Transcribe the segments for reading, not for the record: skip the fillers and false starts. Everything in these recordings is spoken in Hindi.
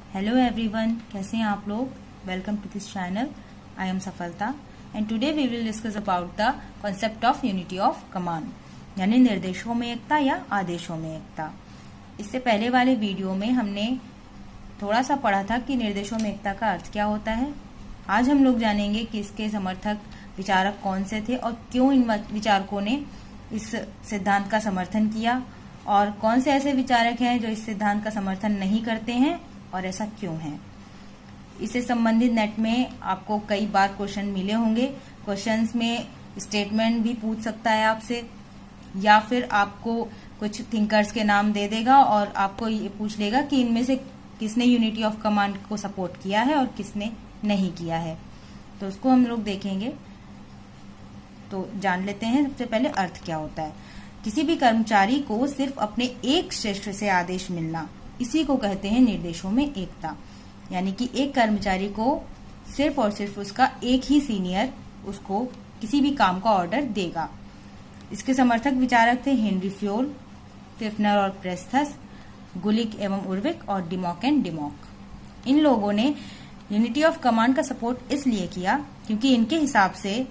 हेलो एवरीवन, कैसे हैं आप लोग। Welcome to this channel. I am Safalta and today we will discuss about the concept of unity of command, यानी निर्देशों में एकता या आदेशों में एकता। इससे पहले वाले वीडियो में हमने थोड़ा सा पढ़ा था कि निर्देशों में एकता का अर्थ क्या होता है। आज हम लोग जानेंगे कि इसके समर्थक विचारक कौन से थे और क्यों इन विचारकों ने इस सिद्धांत का समर्थन किया, और कौन से ऐसे विचारक हैं जो इस सिद्धांत का समर्थन नहीं करते हैं और ऐसा क्यों है। इससे संबंधित नेट में आपको कई बार क्वेश्चन मिले होंगे। क्वेश्चंस में स्टेटमेंट भी पूछ सकता है आपसे, या फिर आपको कुछ थिंकर्स के नाम दे देगा और आपको ये पूछ लेगा कि इनमें से किसने यूनिटी ऑफ कमांड को सपोर्ट किया है और किसने नहीं किया है। तो उसको हम लोग देखेंगे। तो जान लेते हैं सबसे पहले अर्थ क्या होता है। किसी भी कर्मचारी को सिर्फ अपने एक श्रेष्ठ से आदेश मिलना, इसी को कहते हैं निर्देशों में एकता। यानी कि एक कर्मचारी को सिर्फ और सिर्फ उसका एक ही सीनियर उसको किसी भी काम का ऑर्डर देगा। इसके समर्थक विचारक थे हेनरी फ्योल, फिफ्नर और प्रेस्थस, गुलिक एवं उर्विक और डिमॉक एंड डिमॉक। इन लोगों ने यूनिटी ऑफ कमांड का सपोर्ट इसलिए किया क्योंकि इनके हिसाब से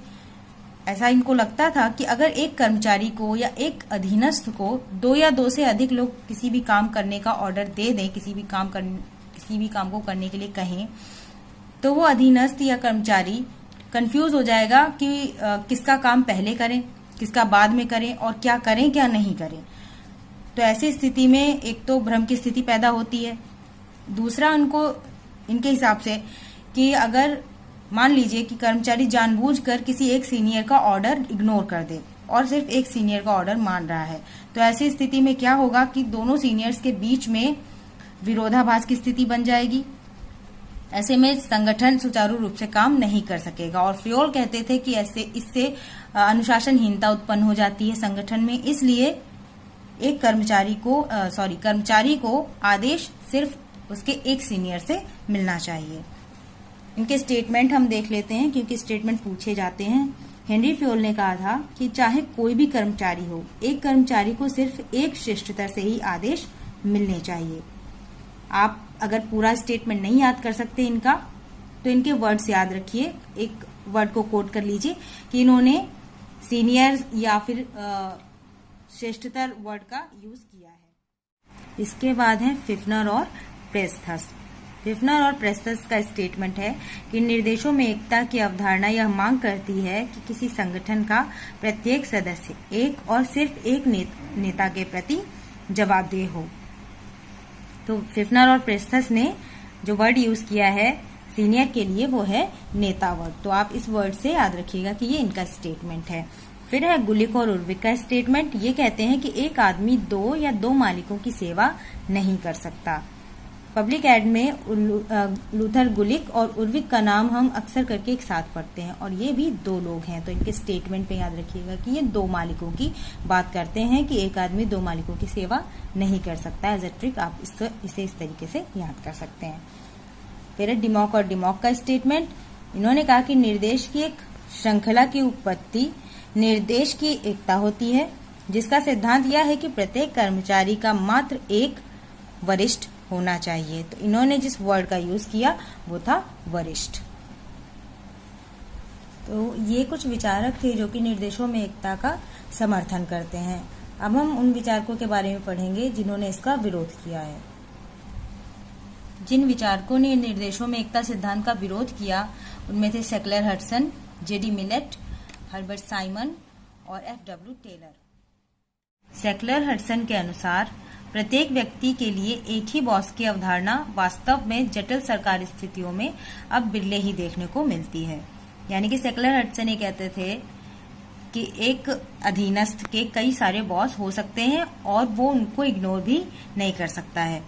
ऐसा इनको लगता था कि अगर एक कर्मचारी को या एक अधीनस्थ को दो या दो से अधिक लोग किसी भी काम करने का ऑर्डर दे दें, किसी भी काम को करने के लिए कहें, तो वो अधीनस्थ या कर्मचारी कंफ्यूज हो जाएगा कि किसका काम पहले करें, किसका बाद में करें और क्या करें क्या नहीं करें। तो ऐसी स्थिति में एक तो भ्रम की स्थिति पैदा होती है। दूसरा, इनके हिसाब से कि अगर मान लीजिए कि कर्मचारी जानबूझकर किसी एक सीनियर का ऑर्डर इग्नोर कर दे और सिर्फ एक सीनियर का ऑर्डर मान रहा है, तो ऐसी स्थिति में क्या होगा कि दोनों सीनियर्स के बीच में विरोधाभास की स्थिति बन जाएगी। ऐसे में संगठन सुचारू रूप से काम नहीं कर सकेगा। और फ्योल कहते थे कि इससे अनुशासनहीनता उत्पन्न हो जाती है संगठन में। इसलिए एक कर्मचारी को आदेश सिर्फ उसके एक सीनियर से मिलना चाहिए। इनके स्टेटमेंट हम देख लेते हैं क्योंकि स्टेटमेंट पूछे जाते हैं। हेनरी फ्योल ने कहा था कि चाहे कोई भी कर्मचारी हो, एक कर्मचारी को सिर्फ एक श्रेष्ठतर से ही आदेश मिलने चाहिए। आप अगर पूरा स्टेटमेंट नहीं याद कर सकते इनका, तो इनके वर्ड्स याद रखिए। एक वर्ड को कोट कर लीजिए कि इन्होंने सीनियर या फिर श्रेष्ठतर वर्ड का यूज किया है। इसके बाद है फिफ्नर और प्रेस्थस। फिफ्नर और प्रेस्थस का स्टेटमेंट है कि निर्देशों में एकता की अवधारणा यह मांग करती है कि किसी संगठन का प्रत्येक सदस्य एक और सिर्फ एक नेता के प्रति जवाबदेह हो। तो फिफ्नर और प्रेस्थस ने जो वर्ड यूज किया है सीनियर के लिए वो है नेता वर्ड। तो आप इस वर्ड से याद रखिएगा कि ये इनका स्टेटमेंट है। फिर है गुलिक और उर्विक का स्टेटमेंट। ये कहते हैं कि एक आदमी दो या दो मालिकों की सेवा नहीं कर सकता। पब्लिक एड में लूथर गुलिक और उर्विक का नाम हम अक्सर करके एक साथ पढ़ते हैं, और ये भी दो लोग हैं। तो इनके स्टेटमेंट पे याद रखिएगा कि ये दो मालिकों की बात करते हैं कि एक आदमी दो मालिकों की सेवा नहीं कर सकता। एज ए ट्रिक आप इसे इस तरीके से याद कर सकते हैं। फिर डिमॉक और डिमॉक का स्टेटमेंट। इन्होंने कहा कि निर्देश की एक श्रृंखला की उत्पत्ति निर्देश की एकता होती है, जिसका सिद्धांत यह है कि प्रत्येक कर्मचारी का मात्र एक वरिष्ठ होना चाहिए। तो इन्होंने जिस वर्ड का यूज किया वो था वरिष्ठ। तो ये कुछ विचारक थे जो कि निर्देशों में एकता का समर्थन करते हैं। अब हम उन विचारकों के बारे में पढ़ेंगे जिन्होंने इसका विरोध किया है। जिन विचारकों ने निर्देशों में एकता सिद्धांत का विरोध किया उनमें थे Seckler Hudson, JD Millett, Herbert Simon और एफ.डब्ल्यू. टेलर। सेकलर हडसन के अनुसार प्रत्येक व्यक्ति के लिए एक ही बॉस की अवधारणा वास्तव में जटिल सरकारी स्थितियों में अब बिरले ही देखने को मिलती है। यानी कि सेकलर हडसन ये कहते थे कि एक अधीनस्थ के कई सारे बॉस हो सकते हैं और वो उनको इग्नोर भी नहीं कर सकता है।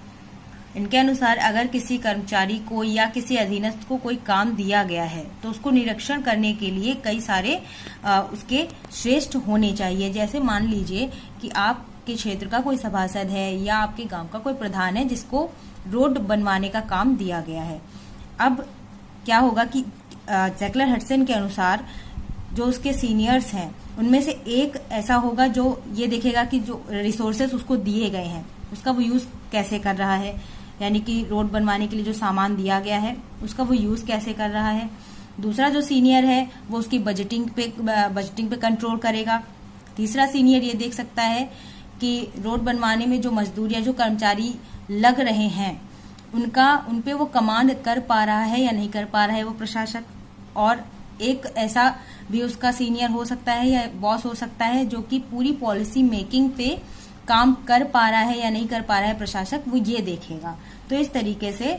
इनके अनुसार अगर किसी कर्मचारी को या किसी अधीनस्थ को कोई काम दिया गया है तो उसको निरीक्षण करने के लिए कई सारे उसके श्रेष्ठ होने चाहिए। जैसे मान लीजिए कि आप के क्षेत्र का कोई सभासद है या आपके गांव का कोई प्रधान है जिसको रोड बनवाने का काम दिया गया है। अब क्या होगा कि सेकलर हडसन के अनुसार जो उसके सीनियर्स हैं उनमें से एक ऐसा होगा जो ये देखेगा कि जो रिसोर्सेस उसको दिए गए हैं उसका वो यूज कैसे कर रहा है, यानी कि रोड बनवाने के लिए जो सामान दिया गया है उसका वो यूज कैसे कर रहा है। दूसरा जो सीनियर है वो उसकी बजटिंग पे कंट्रोल करेगा। तीसरा सीनियर ये देख सकता है कि रोड बनवाने में जो मजदूर या जो कर्मचारी लग रहे हैं उन पे वो कमांड कर पा रहा है या नहीं कर पा रहा है वो प्रशासक। और एक ऐसा भी उसका सीनियर हो सकता है या बॉस हो सकता है जो कि पूरी पॉलिसी मेकिंग पे काम कर पा रहा है या नहीं कर पा रहा है प्रशासक, वो ये देखेगा। तो इस तरीके से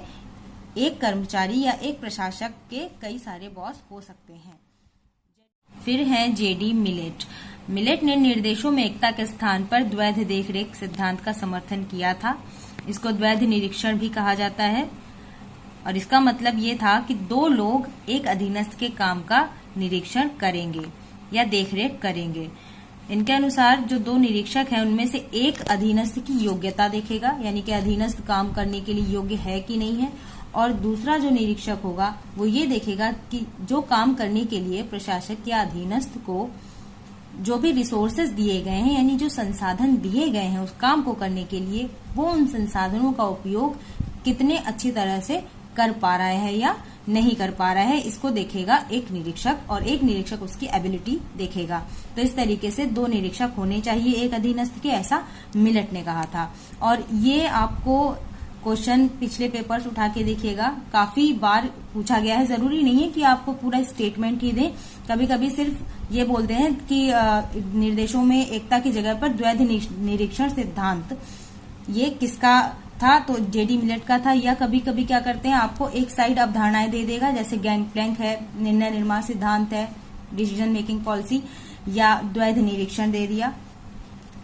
एक कर्मचारी या एक प्रशासक के कई सारे बॉस हो सकते हैं। फिर है जेडी मिलेट। मिलेट ने निर्देशों में एकता के स्थान पर द्वैध देखरेख सिद्धांत का समर्थन किया था। इसको द्वैध निरीक्षण भी कहा जाता है और इसका मतलब ये था कि दो लोग एक अधीनस्थ के काम का निरीक्षण करेंगे या देखरेख करेंगे। इनके अनुसार जो दो निरीक्षक हैं उनमें से एक अधीनस्थ की योग्यता देखेगा, यानी कि अधीनस्थ काम करने के लिए योग्य है कि नहीं है, और दूसरा जो निरीक्षक होगा वो ये देखेगा कि जो काम करने के लिए प्रशासक या अधीनस्थ को जो भी रिसोर्सेज दिए गए हैं, यानी जो संसाधन दिए गए हैं उस काम को करने के लिए, वो उन संसाधनों का उपयोग कितने अच्छी तरह से कर पा रहा है या नहीं कर पा रहा है, इसको देखेगा एक निरीक्षक, और एक निरीक्षक उसकी एबिलिटी देखेगा। तो इस तरीके से दो निरीक्षक होने चाहिए एक अधीनस्थ के, ऐसा मिलेट ने कहा था। और ये आपको क्वेश्चन पिछले पेपर्स उठा के देखिएगा, काफी बार पूछा गया है। जरूरी नहीं है कि आपको पूरा स्टेटमेंट ही दें, कभी कभी सिर्फ ये बोलते हैं कि निर्देशों में एकता की जगह पर द्वैध निरीक्षण सिद्धांत ये किसका था, तो जेडी मिलेट का था। या कभी कभी क्या करते हैं, आपको एक साइड अवधारणाएं दे देगा, जैसे गैंगप्लैंक है, निर्णय निर्माण सिद्धांत है, डिसीजन मेकिंग पॉलिसी, या द्वैध निरीक्षण दे दिया,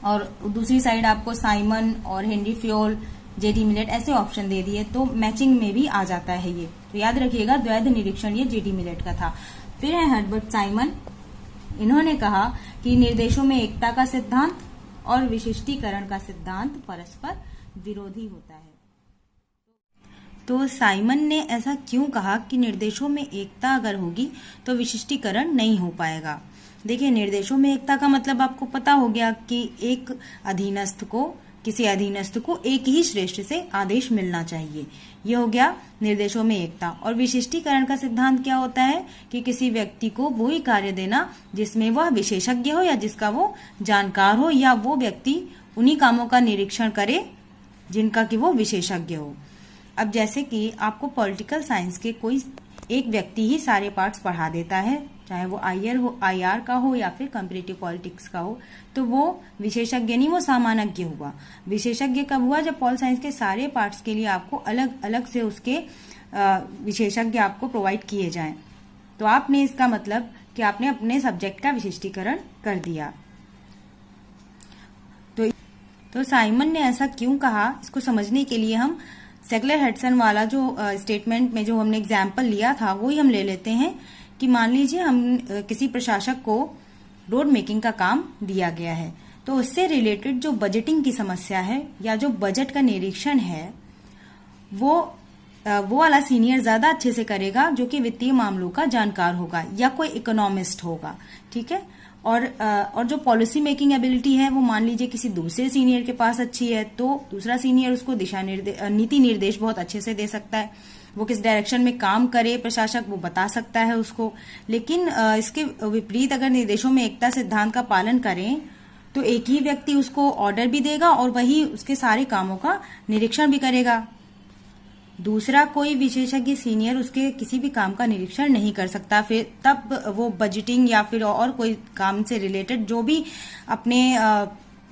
और दूसरी साइड आपको साइमन और हेनरी फ्योल, जेडी मिलेट ऐसे ऑप्शन दे दिए, तो मैचिंग में भी आ जाता है ये। तो याद रखिएगा द्वैध निरीक्षण ये जेडी मिलेट का था। फिर है हर्बर्ट साइमन। इन्होंने कहा कि निर्देशों में एकता का सिद्धांत और विशिष्टीकरण का सिद्धांत परस्पर विरोधी होता है। तो साइमन ने ऐसा क्यों कहा कि निर्देशों में एकता अगर होगी तो विशिष्टीकरण नहीं हो पाएगा। देखिए, निर्देशों में एकता का मतलब आपको पता हो गया कि एक अधीनस्थ को, किसी अधीनस्थ को एक ही श्रेष्ठ से आदेश मिलना चाहिए, ये हो गया निर्देशों में एकता। और विशिष्टीकरण का सिद्धांत क्या होता है कि किसी व्यक्ति को वही कार्य देना जिसमें वह विशेषज्ञ हो या जिसका वो जानकार हो, या वो व्यक्ति उन्हीं कामों का निरीक्षण करे जिनका कि वो विशेषज्ञ हो। अब जैसे कि आपको पॉलिटिकल साइंस के कोई एक व्यक्ति ही सारे पार्ट्स पढ़ा देता है, चाहे वो आईआर का हो या फिर कंपैरेटिव पॉलिटिक्स का हो, तो वो विशेषज्ञ नहीं, वो सामान्यज्ञ हुआ। विशेषज्ञ कब हुआ, जब पॉल साइंस के सारे पार्ट्स के लिए आपको अलग अलग से उसके विशेषज्ञ आपको प्रोवाइड किए जाएं। तो आपने इसका मतलब कि आपने अपने सब्जेक्ट का विशिष्टीकरण कर दिया। तो साइमन ने ऐसा क्यों कहा, इसको समझने के लिए हम सेगलर हडसन वाला जो स्टेटमेंट में जो हमने एग्जाम्पल लिया था वो ही हम ले लेते हैं। कि मान लीजिए हम किसी प्रशासक को रोड मेकिंग का काम दिया गया है, तो उससे रिलेटेड जो बजटिंग की समस्या है या जो बजट का निरीक्षण है वो वाला सीनियर ज्यादा अच्छे से करेगा जो कि वित्तीय मामलों का जानकार होगा या कोई इकोनॉमिस्ट होगा, ठीक है। और जो पॉलिसी मेकिंग एबिलिटी है वो मान लीजिए किसी दूसरे सीनियर के पास अच्छी है, तो दूसरा सीनियर उसको नीति निर्देश बहुत अच्छे से दे सकता है, वो किस डायरेक्शन में काम करे प्रशासक वो बता सकता है उसको। लेकिन इसके विपरीत अगर निर्देशों में एकता सिद्धांत का पालन करें तो एक ही व्यक्ति उसको ऑर्डर भी देगा और वही उसके सारे कामों का निरीक्षण भी करेगा। दूसरा कोई विशेषज्ञ सीनियर उसके किसी भी काम का निरीक्षण नहीं कर सकता, फिर तब वो बजटिंग या फिर और कोई काम से रिलेटेड जो भी अपने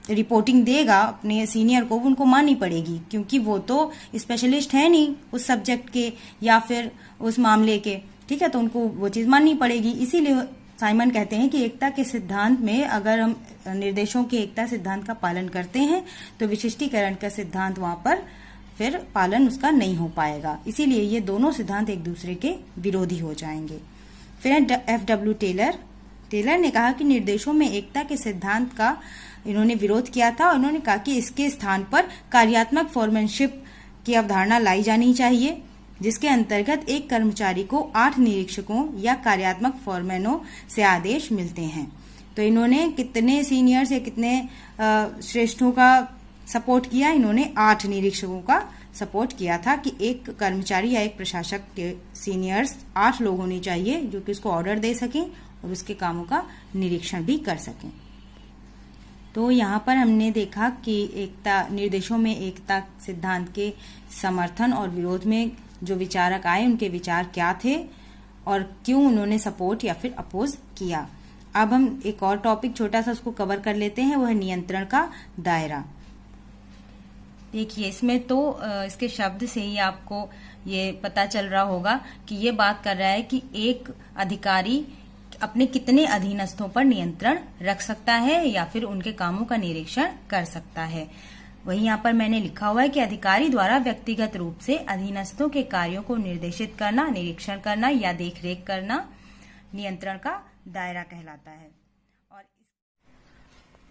रिपोर्टिंग देगा अपने सीनियर को, उनको माननी पड़ेगी, क्योंकि वो तो स्पेशलिस्ट है नहीं उस सब्जेक्ट के या फिर उस मामले के, ठीक है। तो उनको वो चीज माननी पड़ेगी। इसीलिए साइमन कहते हैं कि एकता के सिद्धांत में अगर हम निर्देशों के एकता सिद्धांत का पालन करते हैं तो विशिष्टीकरण का सिद्धांत वहां पर फिर पालन उसका नहीं हो पाएगा। इसीलिए ये दोनों सिद्धांत एक दूसरे के विरोधी हो जाएंगे। फिर एफ.डब्ल्यू. टेलर ने कहा कि निर्देशों में एकता के सिद्धांत का इन्होंने विरोध किया था और उन्होंने कहा कि इसके स्थान पर कार्यात्मक फोरमैनशिप की अवधारणा लाई जानी चाहिए, जिसके अंतर्गत एक कर्मचारी को 8 निरीक्षकों या कार्यात्मक फोरमैनों से आदेश मिलते हैं। तो इन्होंने कितने सीनियर्स या कितने श्रेष्ठों का सपोर्ट किया, इन्होंने 8 निरीक्षकों का सपोर्ट किया था कि एक कर्मचारी या एक प्रशासक के सीनियर्स 8 लोग होने चाहिए जो कि उसको ऑर्डर दे सकें और उसके कामों का निरीक्षण भी कर सकें। तो यहाँ पर हमने देखा कि एकता निर्देशों में एकता सिद्धांत के समर्थन और विरोध में जो विचारक आए उनके विचार क्या थे और क्यों उन्होंने सपोर्ट या फिर अपोज किया। अब हम एक और टॉपिक छोटा सा उसको कवर कर लेते हैं, वह है नियंत्रण का दायरा। देखिए इसमें तो इसके शब्द से ही आपको ये पता चल रहा होगा कि ये बात कर रहा है कि एक अधिकारी अपने कितने अधीनस्थों पर नियंत्रण रख सकता है या फिर उनके कामों का निरीक्षण कर सकता है। वहीं यहाँ पर मैंने लिखा हुआ है कि अधिकारी द्वारा व्यक्तिगत रूप से अधीनस्थों के कार्यों को निर्देशित करना, निरीक्षण करना या देखरेख करना नियंत्रण का दायरा कहलाता है।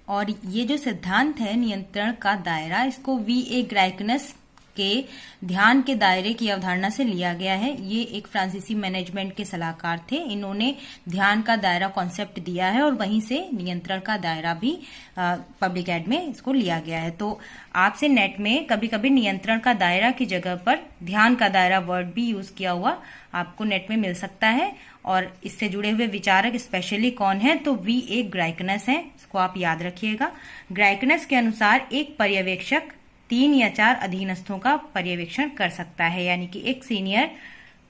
और ये जो सिद्धांत है नियंत्रण का दायरा, इसको V.A. ग्राइकनस के ध्यान के दायरे की अवधारणा से लिया गया है। ये एक फ्रांसीसी मैनेजमेंट के सलाहकार थे। इन्होंने ध्यान का दायरा कॉन्सेप्ट दिया है और वहीं से नियंत्रण का दायरा भी पब्लिक एड में इसको लिया गया है। तो आपसे नेट में कभी कभी नियंत्रण का दायरा की जगह पर ध्यान का दायरा वर्ड भी यूज किया हुआ आपको नेट में मिल सकता है। और इससे जुड़े हुए विचारक स्पेशली कौन है, तो V.A. ग्राइकनस है, इसको आप याद रखिएगा। ग्राइकनस के अनुसार एक पर्यवेक्षक 3 या 4 अधीनस्थों का पर्यवेक्षण कर सकता है, यानी कि एक सीनियर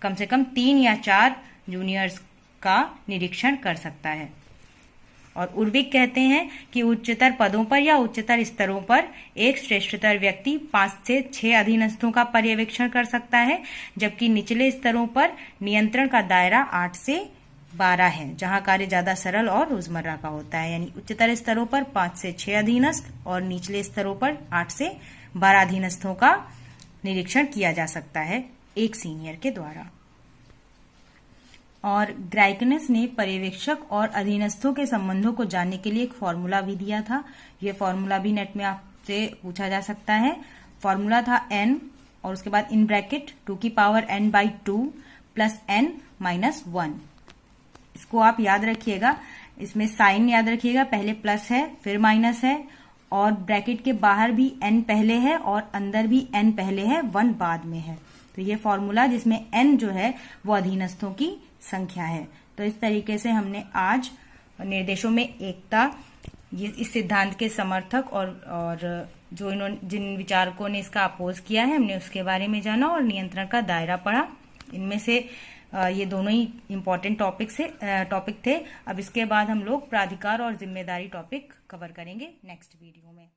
कम से कम 3 या 4 जूनियर्स का निरीक्षण कर सकता है। और उर्विक कहते हैं कि उच्चतर पदों पर या उच्चतर स्तरों पर एक श्रेष्ठतर व्यक्ति 5 से 6 अधीनस्थों का पर्यवेक्षण कर सकता है, जबकि निचले स्तरों पर नियंत्रण का दायरा 8 से 12 है, जहां कार्य ज्यादा सरल और रोजमर्रा का होता है। यानी उच्चतर स्तरों पर 5 से 6 अधीनस्थ और निचले स्तरों पर 8 से 12 अधीनस्थों का निरीक्षण किया जा सकता है एक सीनियर के द्वारा। और ग्राइकनस ने पर्यवेक्षक और अधीनस्थों के संबंधों को जानने के लिए एक फॉर्मूला भी दिया था। यह फॉर्मूला भी नेट में आपसे पूछा जा सकता है। फॉर्मूला था n और उसके बाद इन ब्रैकेट 2 की power n/2 plus n minus 1। इसको आप याद रखिएगा, इसमें साइन याद रखिएगा, पहले प्लस है फिर माइनस है और ब्रैकेट के बाहर भी n पहले है और अंदर भी n पहले है, 1 बाद में है। तो ये फॉर्मूला जिसमें n जो है वो अधीनस्थों की संख्या है। तो इस तरीके से हमने आज निर्देशों में एकता, ये इस सिद्धांत के समर्थक और जो जिन विचारकों ने इसका अपोज किया है हमने उसके बारे में जाना और नियंत्रण का दायरा पढ़ा। इनमें से ये दोनों ही इम्पोर्टेंट टॉपिक थे। अब इसके बाद हम लोग प्राधिकार और जिम्मेदारी टॉपिक कवर करेंगे नेक्स्ट वीडियो में।